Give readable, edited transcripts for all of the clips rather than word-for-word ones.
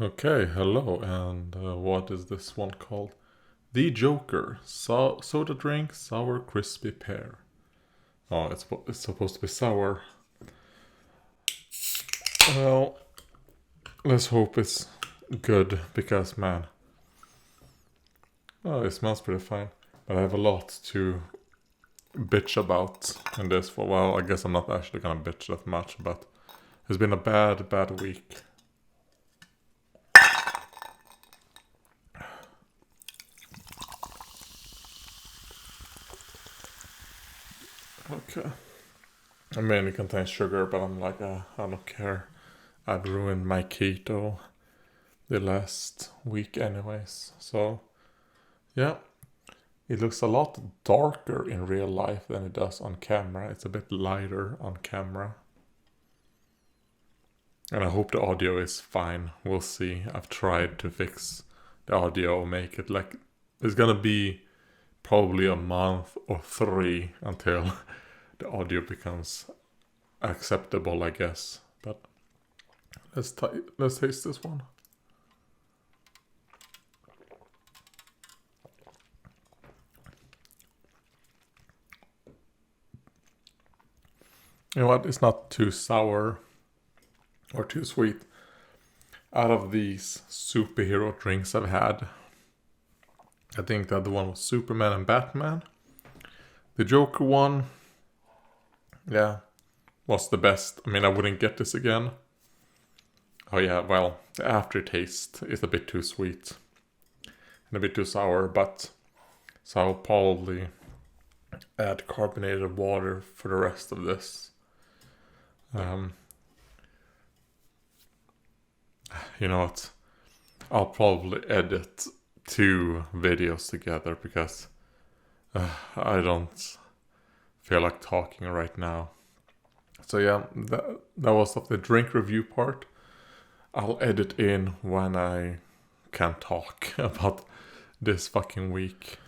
Okay, hello, and what is this one called? The Joker, soda drink, sour crispy pear. Oh, it's supposed to be sour. Well, let's hope it's good, because man, oh, it smells pretty fine. But I have a lot to bitch about in this. Well, I guess I'm not actually gonna bitch that much, but it's been a bad week. Okay. I mean, it contains sugar, but I'm like, I don't care. I'd ruined my keto the last week, anyways. So, yeah, it looks a lot darker in real life than it does on camera. It's a bit lighter on camera. And I hope the audio is fine. We'll see. I've tried to fix the audio, make it like it's gonna be probably a month or three until the audio becomes acceptable, I guess. But let's taste this one. You know what? It's not too sour or too sweet. Out of these superhero drinks I've had, I think the other one was Superman and Batman. The Joker one, yeah, was the best. I mean, I wouldn't get this again. Oh yeah, well, the aftertaste is a bit too sweet and a bit too sour, but so I'll probably add carbonated water for the rest of this. You know what? I'll probably edit two videos together because I don't feel like talking right now. So yeah, that was of the drink review part. I'll edit in when I can talk about this fucking week.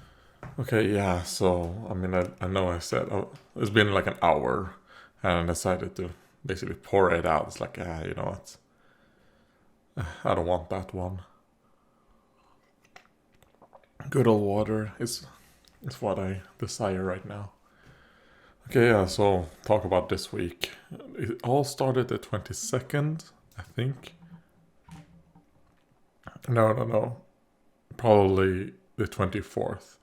Okay, yeah, so I mean, I know I said it's been like an hour and I decided to basically pour it out. It's like, you know what? I don't want that one. Good old water is what I desire right now. Okay, yeah, so talk about this week. It all started the 22nd, I think. No. Probably the 24th.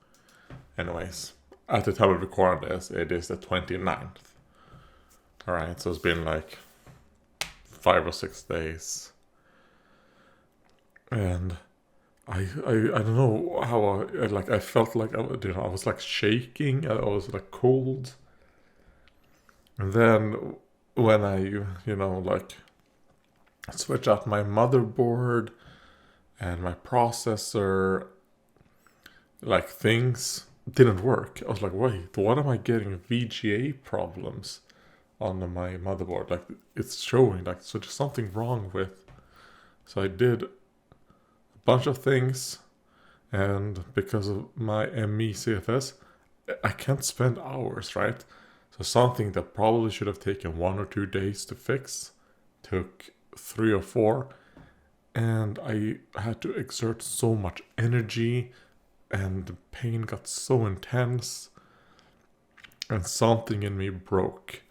Anyways, at the time of recording this, it is the 29th. Alright, so it's been like 5 or 6 days. And I don't know how I felt like I was like shaking. I was like cold. And then when I like switch out my motherboard and my processor, like things didn't work. I was like, wait, what am I getting VGA problems on my motherboard? Like it's showing like, so there's something wrong with. So I did a bunch of things, and because of my ME CFS, I can't spend hours, right? So something that probably should have taken 1 or 2 days to fix took 3 or 4, and I had to exert so much energy, and the pain got so intense, and something in me broke.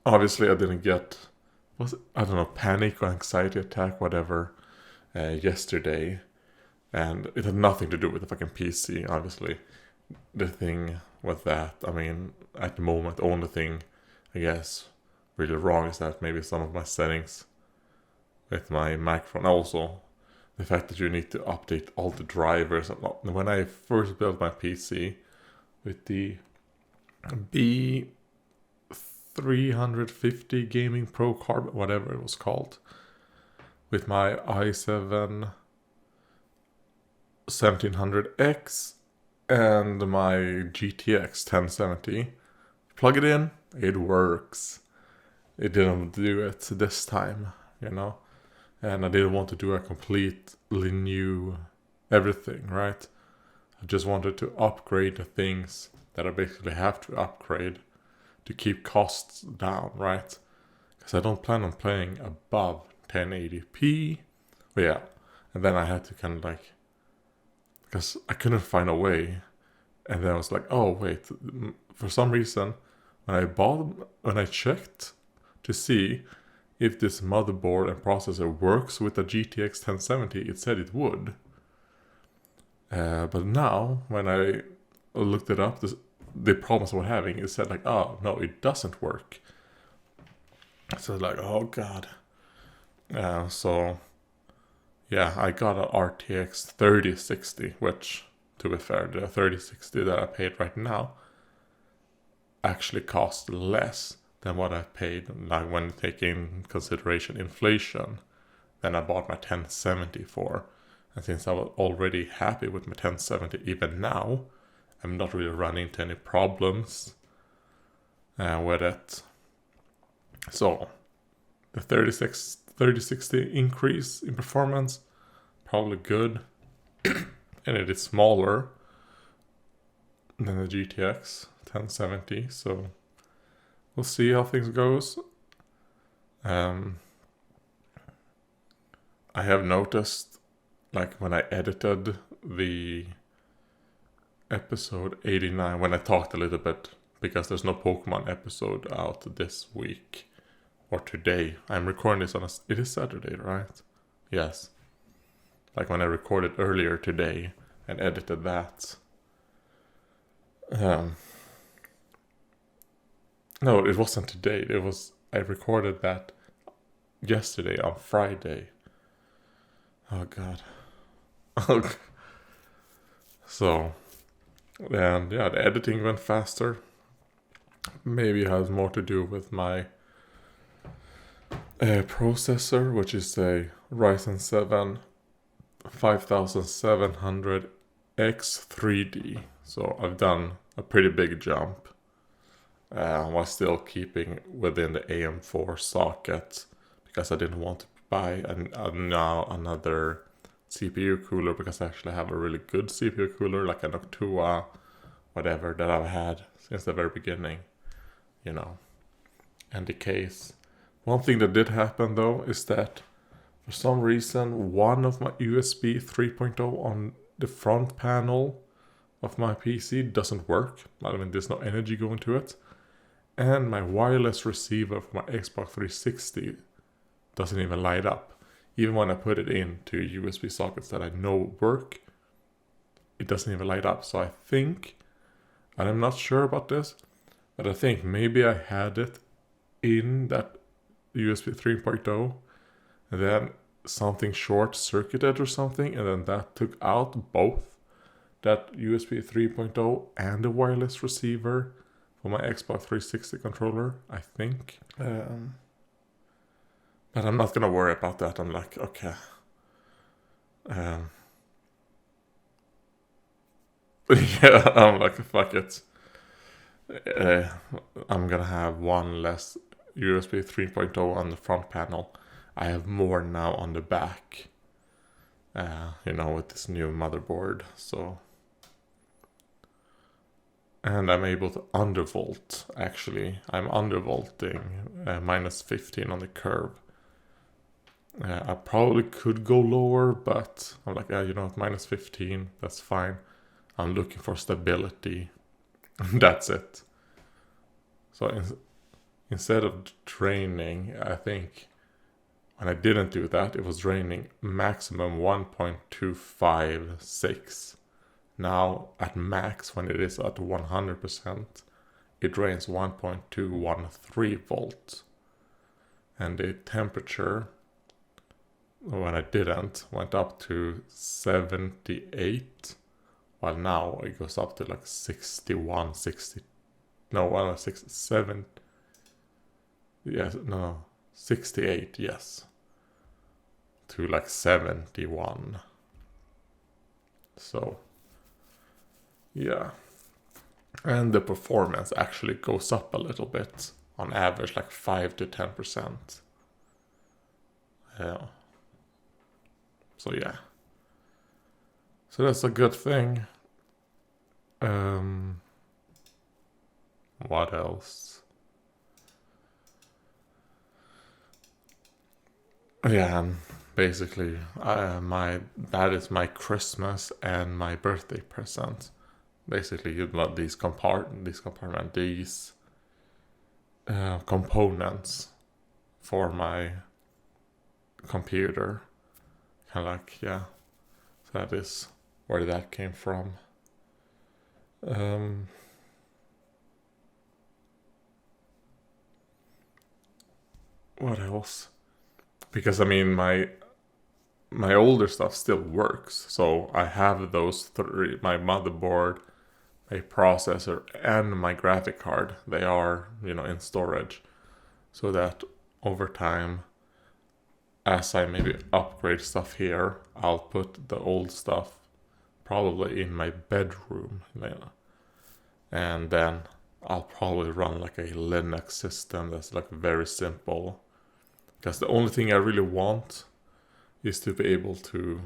Obviously, I didn't get I don't know, panic or anxiety attack, whatever, yesterday, and it had nothing to do with the fucking PC. Obviously, the thing with that, I mean, at the moment, the only thing I guess really wrong is that maybe some of my settings with my microphone. Also, the fact that you need to update all the drivers. When I first built my PC with the B350 Gaming Pro Carbon, whatever it was called, with my i7 1700X and my GTX 1070, plug it in, it works. It didn't do it this time, and I didn't want to do a completely new everything, right? I just wanted to upgrade the things that I basically have to upgrade to keep costs down, right? Because I don't plan on playing above 1080p. But yeah, and then I had to kind of like, because I couldn't find a way, and then I was like, oh wait, for some reason, when I checked to see if this motherboard and processor works with the GTX 1070, it said it would. But now, when I looked it up, the problems we're having, it said like, oh no, it doesn't work. So like, oh god. So yeah, I got an RTX 3060, which, to be fair, the 3060 that I paid right now actually cost less than what I paid, like when taking consideration inflation, than I bought my 1070 for. And since I was already happy with my 1070, even now, I'm not really running into any problems with it. So the 3060 increase in performance, probably good. And it is smaller than the GTX 1070, so we'll see how things goes. I have noticed, like when I edited the episode 89, when I talked a little bit, because there's no Pokemon episode out this week or today. I'm recording this it is Saturday, right? Yes. Like when I recorded earlier today and edited that. No, it wasn't today. I recorded that yesterday on Friday. Oh god. So, and yeah, the editing went faster. Maybe it has more to do with my processor, which is a Ryzen 7 5700X 3D. So I've done a pretty big jump while still keeping within the AM4 socket, because I didn't want to buy now another CPU cooler, because I actually have a really good CPU cooler, like a Noctua whatever that I've had since the very beginning, and the case. One thing that did happen though is that for some reason one of my USB 3.0 on the front panel of my PC doesn't work. I mean, there's no energy going to it. And my wireless receiver for my Xbox 360 doesn't even light up. Even when I put it into USB sockets that I know work, it doesn't even light up. So I think, and I'm not sure about this, but I think maybe I had it in that USB 3.0, and then something short-circuited or something, and then that took out both that USB 3.0 and the wireless receiver for my Xbox 360 controller, I think. But I'm not gonna worry about that. I'm like, okay. Yeah, I'm like, fuck it. I'm gonna have one less USB 3.0 on the front panel. I have more now on the back. With this new motherboard. So, and I'm able to undervolt. Actually, I'm undervolting minus 15 on the curve. I probably could go lower, but I'm like, minus 15, that's fine. I'm looking for stability. That's it. So instead of draining, I think when I didn't do that, it was draining maximum 1.256. Now at max, when it is at 100%, it drains 1.213 volts. And the temperature, when I didn't, went up to 78, while now it goes up to like 61, 60, no, 67, yes, no, 68, yes, to like 71. So, yeah. And the performance actually goes up a little bit, on average like 5 to 10%. Yeah. So yeah. So that's a good thing. What else? Yeah, and basically, that is my Christmas and my birthday present. Basically, you got these components for my computer. Kind of like, yeah, that is where that came from. Um, what else? Because I mean, my older stuff still works, so I have those three: my motherboard, my processor, and my graphic card. They are, in storage, so that over time, as I maybe upgrade stuff here, I'll put the old stuff probably in my bedroom, and then I'll probably run like a Linux system that's like very simple. Because the only thing I really want is to be able to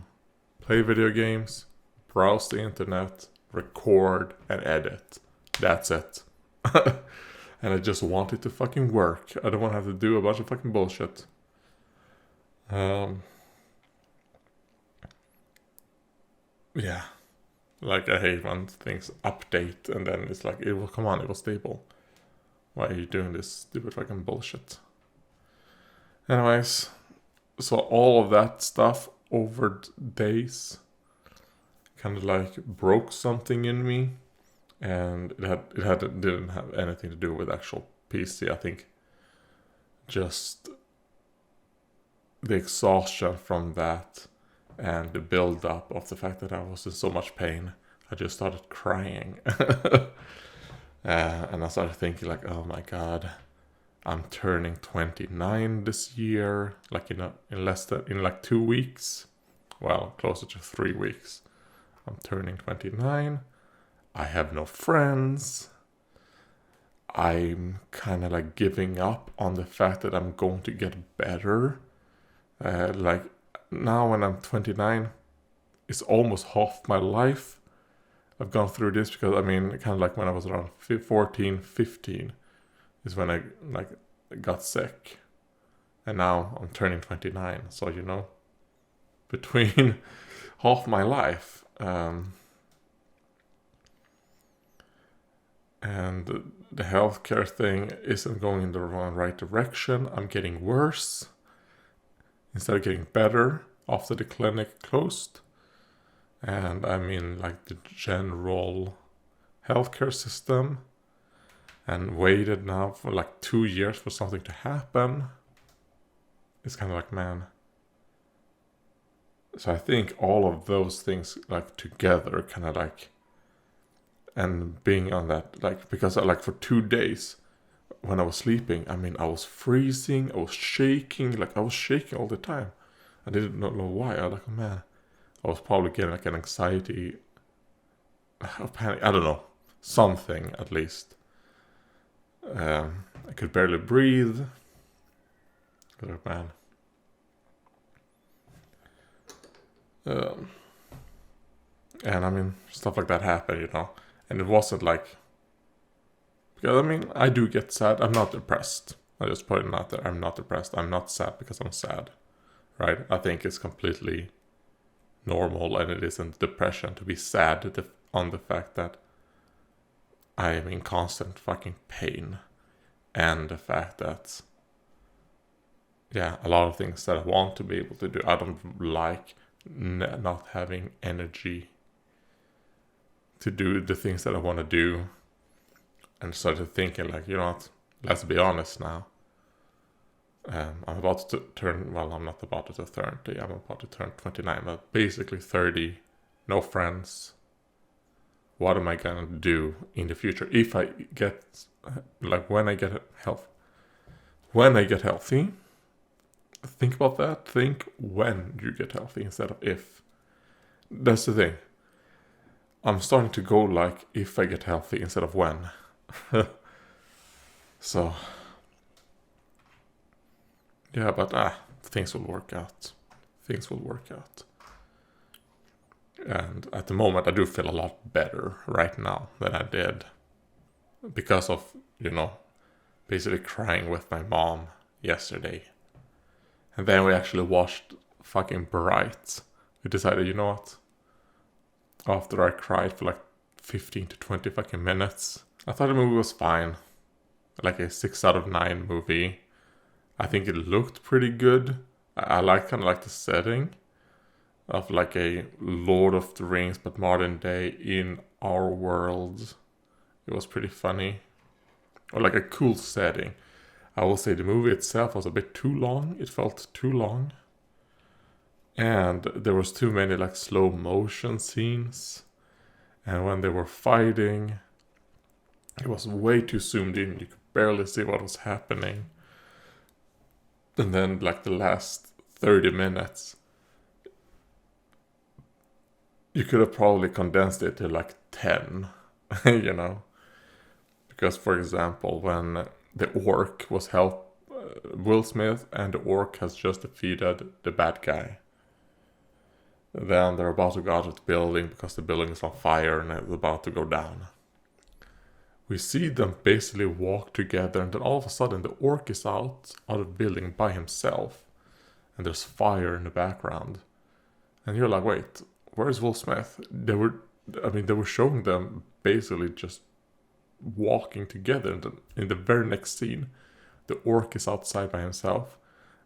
play video games, browse the internet, record, and edit. That's it. And I just want it to fucking work. I don't want to have to do a bunch of fucking bullshit. Yeah. Like, I hate when things update and then it's like, it was stable. Why are you doing this stupid fucking bullshit? Anyways, so all of that stuff over days kind of like broke something in me, and didn't have anything to do with actual PC. I think just the exhaustion from that and the build up of the fact that I was in so much pain, I just started crying. And I started thinking like, oh my god, I'm turning 29 this year, like in like 2 weeks. Well, closer to 3 weeks. I'm turning 29. I have no friends. I'm kind of like giving up on the fact that I'm going to get better. Like now when I'm 29, it's almost half my life. I've gone through this because I mean, kind of like when I was around 14, 15 is when I like got sick. And now I'm turning 29. So, between half my life. And the healthcare thing isn't going in the right direction. I'm getting worse instead of getting better after the clinic closed. And I'm in like the general healthcare system and waited now for like 2 years for something to happen. It's kind of like, man. So I think all of those things like together kind of like, and being on that, like, because like for 2 days when I was sleeping, I mean, I was freezing, I was shaking all the time. I didn't know why. I was like, oh, man, I was probably getting like an anxiety, a panic, I don't know, something at least. I could barely breathe. Like, man. And I mean, stuff like that happened, and it wasn't like, because I mean, I do get sad. I'm not depressed. I just put it out there. I'm not depressed. I'm not sad because I'm sad, right? I think it's completely normal, and it isn't depression to be sad on the fact that I am in constant fucking pain, and the fact that, yeah, a lot of things that I want to be able to do, I don't like not having energy to do the things that I want to do, and started thinking like, you know what, let's be honest now. I'm about to turn, well, I'm not about to turn 30, I'm about to turn 29, but basically 30, no friends. What am I gonna do in the future if I get, like, when I get healthy? Think about that. Think when you get healthy instead of if. That's the thing. I'm starting to go like if I get healthy instead of when. So, yeah, but things will work out. Things will work out. And at the moment, I do feel a lot better right now than I did because of, basically crying with my mom yesterday. And then we actually watched fucking Bright. We decided, you know what? After I cried for like 15 to 20 fucking minutes, I thought the movie was fine. Like a 6 out of 9 movie. I think it looked pretty good. I kind of like the setting of like a Lord of the Rings but modern day in our world. It was pretty funny. Or like a cool setting. I will say the movie itself was a bit too long. It felt too long. And there was too many like slow motion scenes. And when they were fighting, it was way too zoomed in. You could barely see what was happening. And then like the last 30 minutes, you could have probably condensed it to like 10, you know? Because, for example, when the orc was Will Smith and the orc has just defeated the bad guy. Then they're about to go out of the building because the building is on fire and it's about to go down. We see them basically walk together, and then all of a sudden the orc is out of the building by himself. And there's fire in the background. And you're like, wait, where's Will Smith? They were showing them basically just walking together. And in the very next scene, the orc is outside by himself.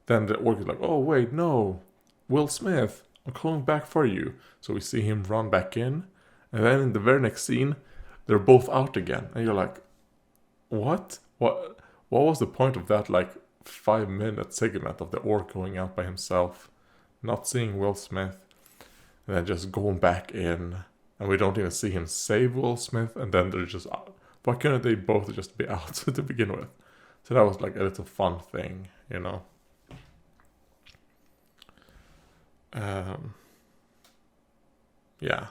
Then the orc is like, oh wait, no, Will Smith, I'm calling back for you. So we see him run back in. And then in the very next scene, they're both out again. And you're like, what? What was the point of that, like, 5-minute segment of the orc going out by himself, not seeing Will Smith, and then just going back in, and we don't even see him save Will Smith, and then they're just out. Why couldn't they both just be out to begin with? So that was like a little fun thing, you know. Yeah.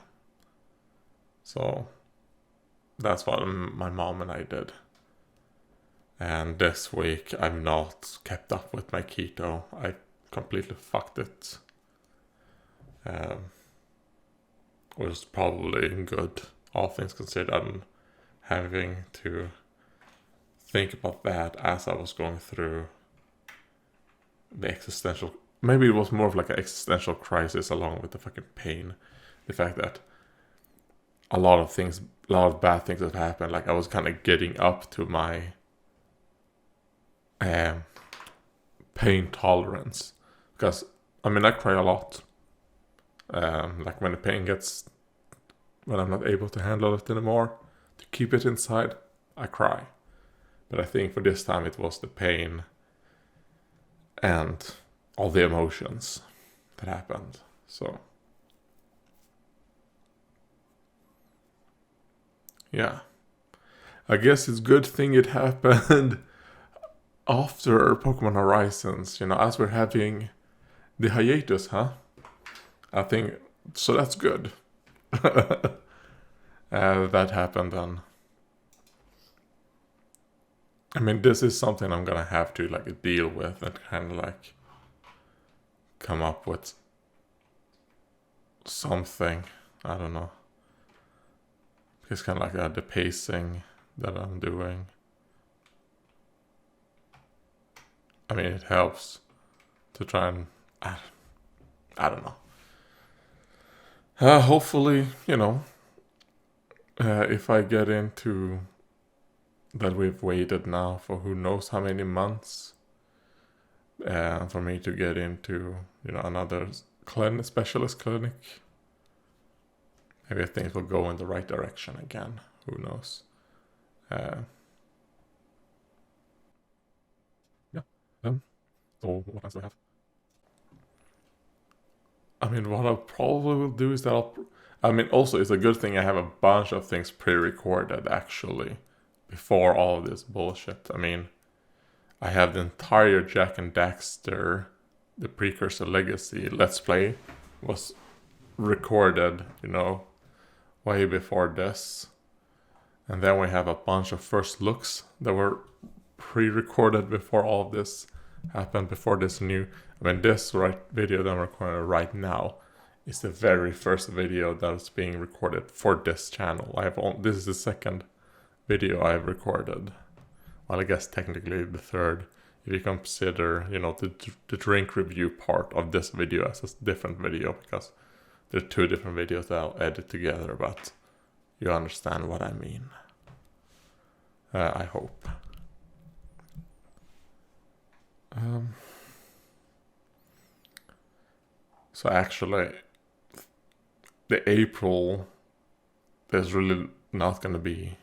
So that's what my mom and I did. And this week I've not kept up with my keto. I completely fucked it. Was probably good, all things considered. I'm having to think about that as I was going through the existential. Maybe it was more of like an existential crisis along with the fucking pain. The fact that a lot of bad things have happened. Like I was kind of getting up to my pain tolerance, because I mean I cry a lot. Like when I'm not able to handle it anymore, to keep it inside, I cry. But I think for this time it was the pain and all the emotions that happened. So yeah, I guess it's a good thing it happened after Pokemon Horizons, you know, as we're having the hiatus, huh? I think, so that's good. That happened then. I mean, this is something I'm gonna have to like deal with and kind of like come up with something. I don't know. It's kind of like the pacing that I'm doing. I mean, it helps to try and I don't know. Hopefully, you know, if I get into that, we've waited now for who knows how many months for me to get into, you know, another specialist clinic. Maybe things will go in the right direction again. Who knows? Yeah. So what else do I have? I mean, what I probably will do is that also, it's a good thing I have a bunch of things pre-recorded, actually, before all of this bullshit. I mean, I have the entire Jack and Daxter, the Precursor Legacy Let's Play, was recorded, you know, way before this. And then we have a bunch of first looks that were pre-recorded before all of this happened, before this new. I mean, this video that I'm recording right now is the very first video that's being recorded for this channel. This is the second video I've recorded. Well, I guess technically the third, if you consider, the drink review part of this video as a different video, because there are two different videos that I'll edit together, but you understand what I mean. I hope. So actually, the April, there's really not going to be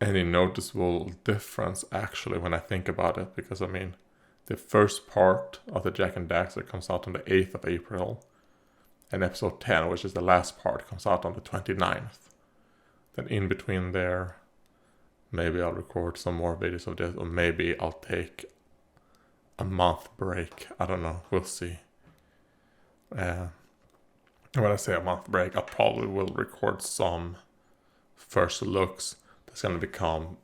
any noticeable difference actually when I think about it, because I mean, the first part of the Jack and Daxter comes out on the 8th of April, and episode 10, which is the last part, comes out on the 29th. Then in between there, maybe I'll record some more videos of this, or maybe I'll take a month break. I don't know, we'll see. When I say a month break, I probably will record some first looks that's going to become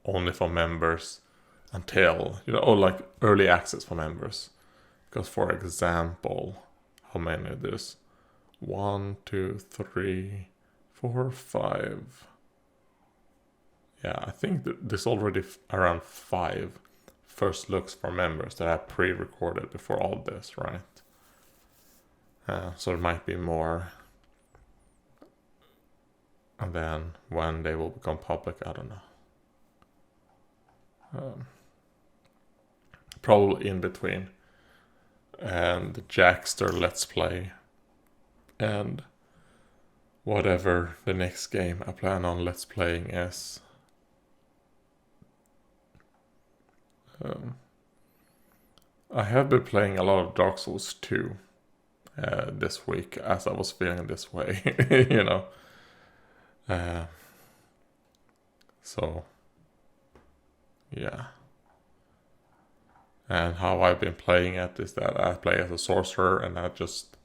only for members until, or like early access for members. Because for example, how many of this? 1, 2, 3, 4, 5. Yeah, I think there's already around 5 first looks for members that I pre-recorded before all this, right? So there might be more. And then when they will become public, I don't know. Probably in between. And the Jackster Let's Play. And whatever the next game I plan on Let's Playing is. I have been playing a lot of Dark Souls 2 this week, as I was feeling this way, So, yeah. And how I've been playing it is that I play as a sorcerer, and I just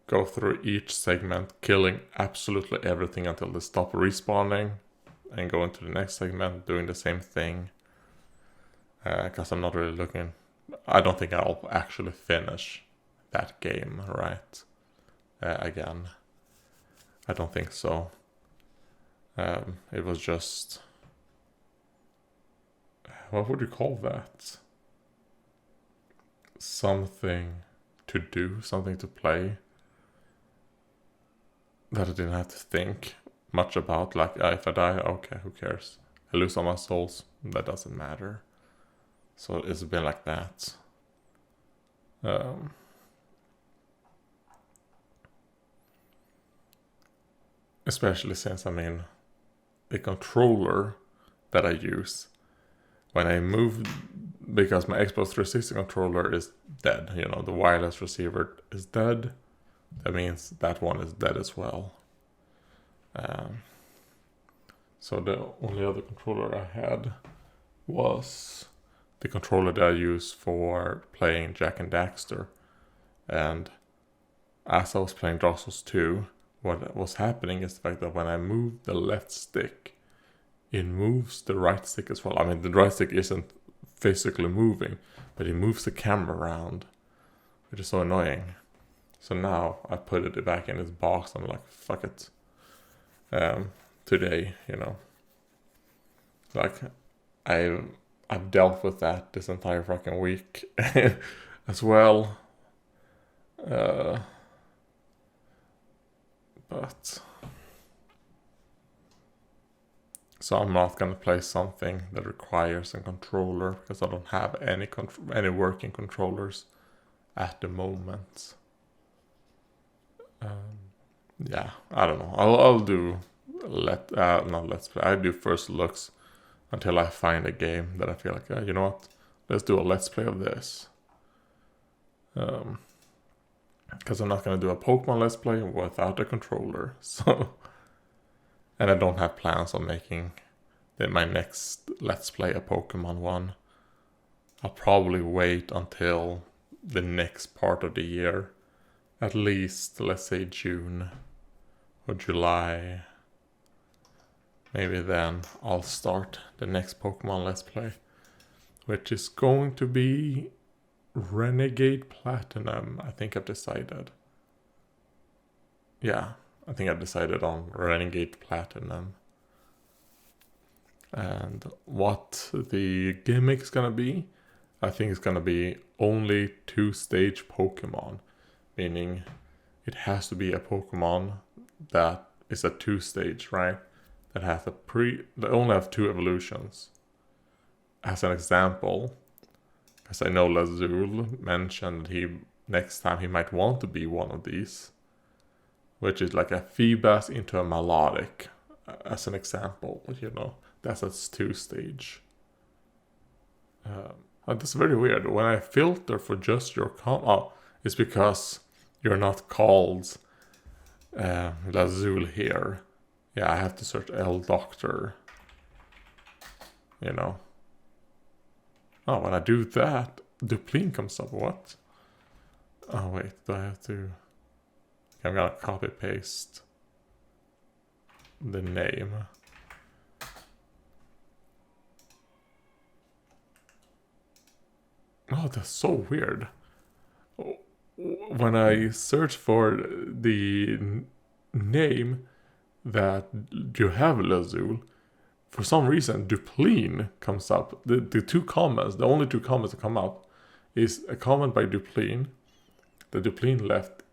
go through each segment, killing absolutely everything until they stop respawning, and go into the next segment, doing the same thing. Because I'm not really looking... I don't think I'll actually finish that game, right? Again. I don't think so. It was just... What would you call that? Something to do, something to play. That I didn't have to think much about. Like, if I die, okay, who cares? I lose all my souls, that doesn't matter. So it's been like that. Especially since, the controller that I use when I move, because my Xbox 360 controller is dead, the wireless receiver is dead. That means that one is dead as well. So the only other controller I had was the controller that I use for playing Jack and Daxter. And as I was playing Dark Souls 2, what was happening is the fact that when I move the left stick, it moves the right stick as well. The right stick isn't physically moving, but it moves the camera around, which is so annoying. So now I put it back in its box. I'm like, fuck it. Today, like I've dealt with that this entire fucking week as well. But so I'm not gonna play something that requires a controller, because I don't have any working controllers at the moment. Yeah, I don't know. I'll do not let's play. I do first looks until I find a game that I feel like, you know what? Let's do a let's play of this. Because I'm not gonna do a Pokemon let's play without a controller. So, and I don't have plans on making my next let's play a Pokemon one. I'll probably wait until the next part of the year. At least, let's say June or July. Maybe then I'll start the next Pokemon Let's Play, which is going to be Renegade Platinum. I think I've decided. Yeah, I think I've decided on Renegade Platinum. And what the gimmick is gonna be, I think it's gonna be only 2-stage Pokemon. Meaning it has to be a Pokemon that is a 2-stage, right? That has that only have 2 evolutions. As an example, because I know Lazul mentioned next time he might want to be one of these, which is like a Feebas into a Melodic, as an example, that's a 2-stage. That's very weird. When I filter for just your it's because you're not called Lazul here. Yeah, I have to search L Doctor. Oh, when I do that, Duplin comes up. What? Oh, wait. Do I have to... Okay, I'm gonna copy paste the name. Oh, that's so weird. When I search for the name that you have Lazul, for some reason Duplin comes up. The only 2 comments that come up is a comment by Duplin that Duplin left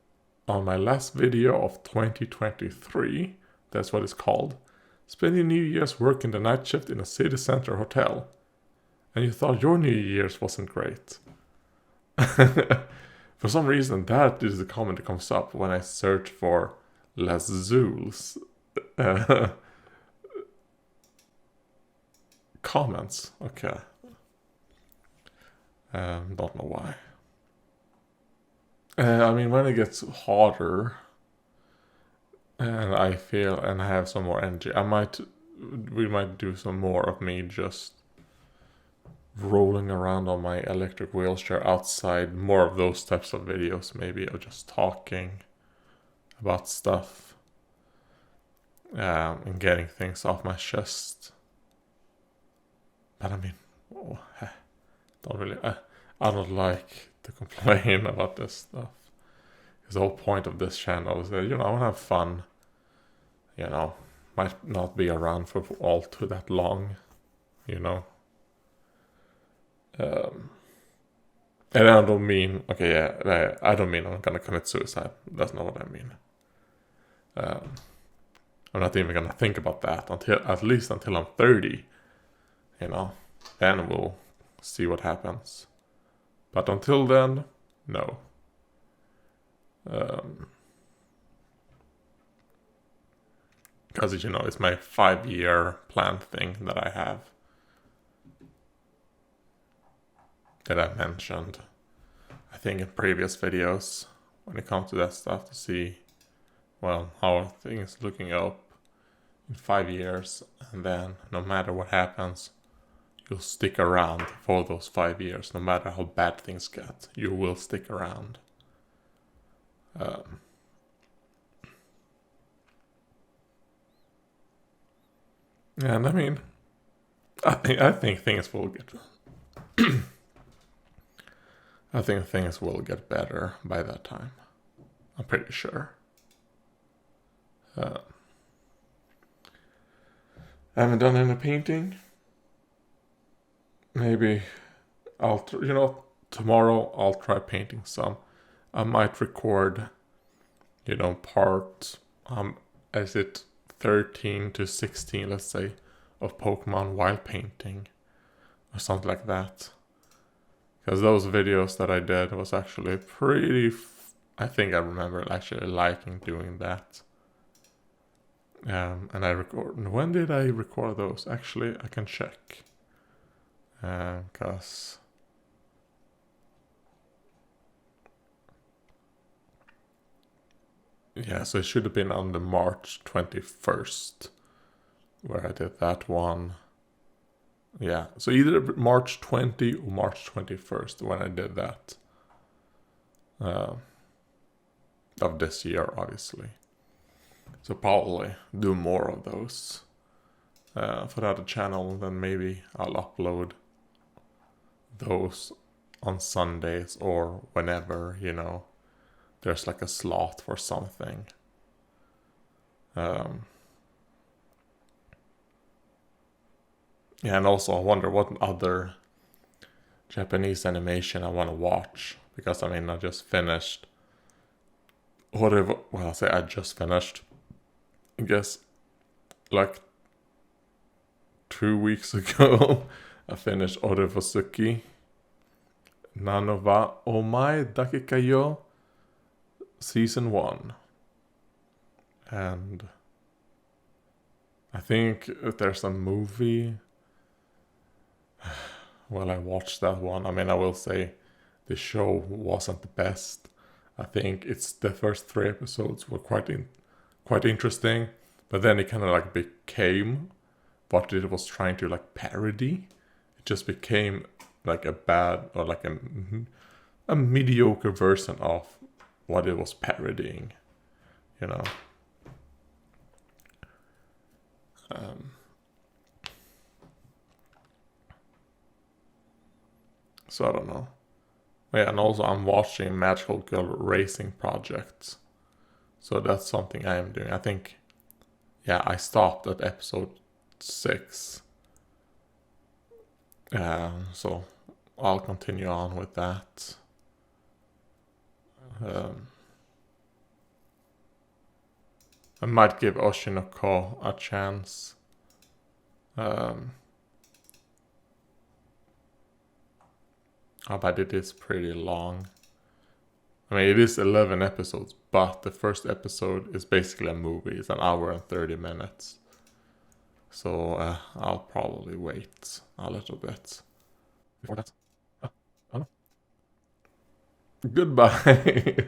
on my last video of 2023. That's what it's called. Spending New Year's working the night shift in a city center hotel. And you thought your New Year's wasn't great. For some reason, that is the comment that comes up when I search for Lazul's comments. Okay. Don't know why. When it gets harder and I feel and I have some more energy, we might do some more of me just rolling around on my electric wheelchair outside, more of those types of videos, maybe, or just talking about stuff and getting things off my chest. But I don't like to complain about this stuff. Because the whole point of this channel is that, I want to have fun. Might not be around for all too that long, and I don't mean, I don't mean I'm gonna commit suicide. That's not what I mean. I'm not even gonna think about that at least until I'm 30. Then we'll see what happens. But until then, no. Because it's my 5-year plan thing that I have. That I mentioned, I think, in previous videos, when it comes to that stuff, to see, how are things looking up in 5 years, and then no matter what happens, you'll stick around for those 5 years. No matter how bad things get, you will stick around. And I think things will get... I think things will get better by that time. I'm pretty sure. I haven't done any painting. Maybe tomorrow I'll try painting some. I might record, part, is it 13 to 16, let's say, of Pokemon while painting. Or something like that. Because those videos that I did was actually pretty... I think I remember actually liking doing that. And I record... When did I record those? Actually, I can check. Because... Yeah, so it should have been on the March 21st. Where I did that one. Yeah, so either March 20 or March 21st when I did that. Of this year, obviously. So probably do more of those. For the other channel, then maybe I'll upload those on Sundays or whenever, there's like a slot for something. Yeah, and also I wonder what other Japanese animation I want to watch, because I mean I just finished whatever. Well, I say I just finished. I guess like 2 weeks ago, I finished Orevosuki Nanova Omae Dakika yo Season 1. And I think there's a movie. Well, I watched that one. I mean, I will say the show wasn't the best. I think it's the first 3 episodes were quite interesting, but then it kind of like became what it was trying to like parody. It just became like a bad or like a mediocre version of what it was parodying, you know. So I don't know. Yeah, and also I'm watching Magical Girl Racing Projects. So that's something I am doing. I think, yeah, I stopped at episode 6. So I'll continue on with that. I might give Oshinoko a chance. But it is pretty long. I mean, it is 11 episodes, but the first episode is basically a movie. It's an hour and 30 minutes. So I'll probably wait a little bit before that. Oh, no. Goodbye.